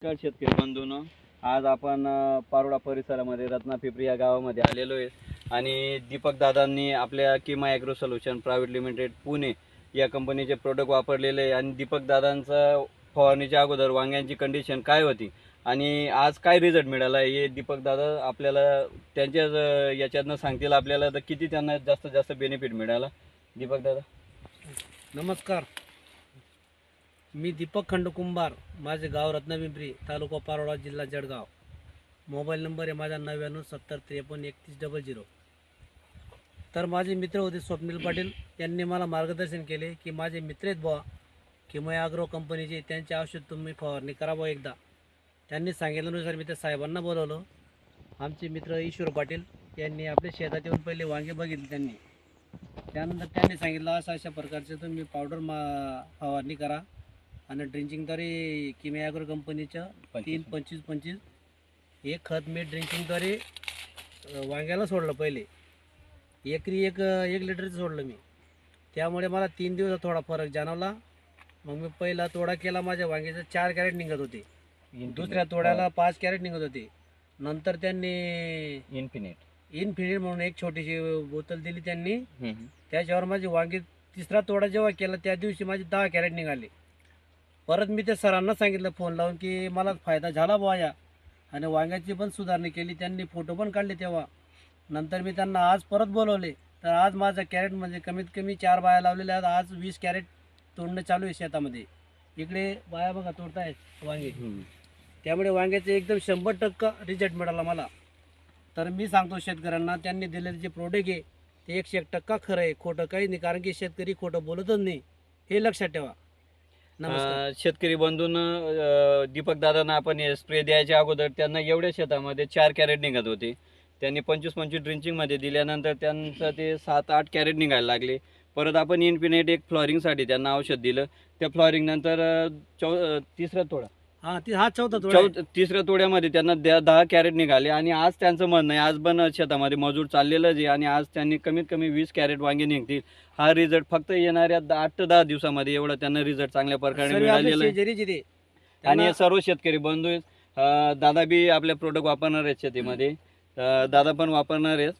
नमस्कार शेतकरी बंधूंनो, आज आपण पारोळा परिसरामध्ये रत्नापिपरी या गावामध्ये आलेलो आहे आणि दीपक दादांनी आपल्या keema agro solution private limited Pune या कंपनीचे प्रोडक्ट वापरलेले आहे आणि दीपक दादांचा फवारणीच्या अगोदर वांग्यांची कंडिशन काय होती आणि आज काय रिझल्ट मिळाला हे दीपक दादा आपल्याला त्यांच्याच याच्यातनं सांगतील आपल्याला तर किती त्यांना जास्तीत जास्त बेनिफिट मिळाला. दीपक दादा नमस्कार, मी दीपक खंडकुंभार, माझे गाव रत्नापिंपरी, तालुका पारोळा, जिल्हा जळगाव. मोबाईल नंबर आहे माझा 9970533100. तर माझे मित्र होते स्वप्नील पाटील, त्यांनी मला मार्गदर्शन केले की माझे मित्र आहेत बुवा किमा ॲग्रो कंपनीचे, त्यांचे औषध तुम्ही फवारणी करावं एकदा. त्यांनी सांगितल्यानुसार मी त्या साहेबांना बोलवलं. आमचे मित्र ईश्वर पाटील यांनी आपल्या शेतात येऊन पहिले वांगे बघितले. त्यानंतर त्यांनी सांगितलं अशा प्रकारचे तुम्ही पावडर फवारणी करा आणि ड्रिंचिंगद्वारे किमा ॲग्रो कंपनीचं 3-25-25 हे खत मी ड्रिंचिंगद्वारे वांग्याला सोडलं. पहिले एकरी एक लिटरचं सोडलं मी. त्यामुळे मला 3 दिवसात थोडा फरक जाणवला. मग मी पहिला तोडा केला, माझ्या वांग्याचे 4 कॅरेट निघत होते, दुसऱ्या तोड्याला 5 कॅरेट निघत होते. नंतर त्यांनी इन्फिनिट म्हणून एक छोटीशी बोतल दिली त्यांनी. त्याच्यावर माझी वांगी तिसरा तोडा जेव्हा केला त्या दिवशी माझे 10 कॅरेट निघाले. परत मी त्या सरांना सांगितलं फोन लावून की मला फायदा झाला बुवा या, आणि वांग्याची पण सुधारणी केली. त्यांनी फोटो पण काढले तेव्हा. नंतर मी त्यांना आज परत बोलवले, तर आज माझा कॅरेट म्हणजे कमीत कमी 4 बाया लावलेल्या आहेत. आज 20 कॅरेट तोडणं चालू आहे शेतामध्ये. इकडे बाया बघा तोडतायत वांगे. त्यामुळे वांग्याचे एकदम 100% रिझल्ट मिळाला मला. तर मी सांगतो शेतकऱ्यांना, त्यांनी दिलेले जे प्रोडक्ट आहे ते 101% खरं आहे, खोटं काही नाही. कारण की शेतकरी खोटं बोलतच नाही, हे लक्षात ठेवा. शेतकरी बंधून दीपक दादांना आपण हे स्प्रे द्यायच्या अगोदर त्यांना एवढ्या शेतामध्ये 4 कॅरेट निघत होते. त्यांनी 25-25 ड्रिंचिंगमध्ये दिल्यानंतर त्यांचं ते 7-8 कॅरेट निघायला लागले. परत आपण इन्फिनिट एक फ्लॉरिंगसाठी त्यांना औषध दिलं. त्या फ्लॉरिंग नंतर तिसरा तोडा तिसऱ्या तोड्यामध्ये त्यांना 10 कॅरेट निघाले आणि आज त्यांचं म्हणणं आहे, आज पण शेतामध्ये मजूर चाललेलं जे, आणि आज त्यांनी कमीत कमी 20 कॅरेट वांगे निघतील. हा रिझल्ट फक्त येणाऱ्या 8 ते 10 दिवसामध्ये एवढा त्यांना रिझल्ट चांगल्या प्रकारे मिळालेला आहे. आणि सर्व शेतकरी बंधू दादा बी आपले प्रोडक्ट वापरणार आहेत शेतीमध्ये. दादा पण वापरणार आहेत.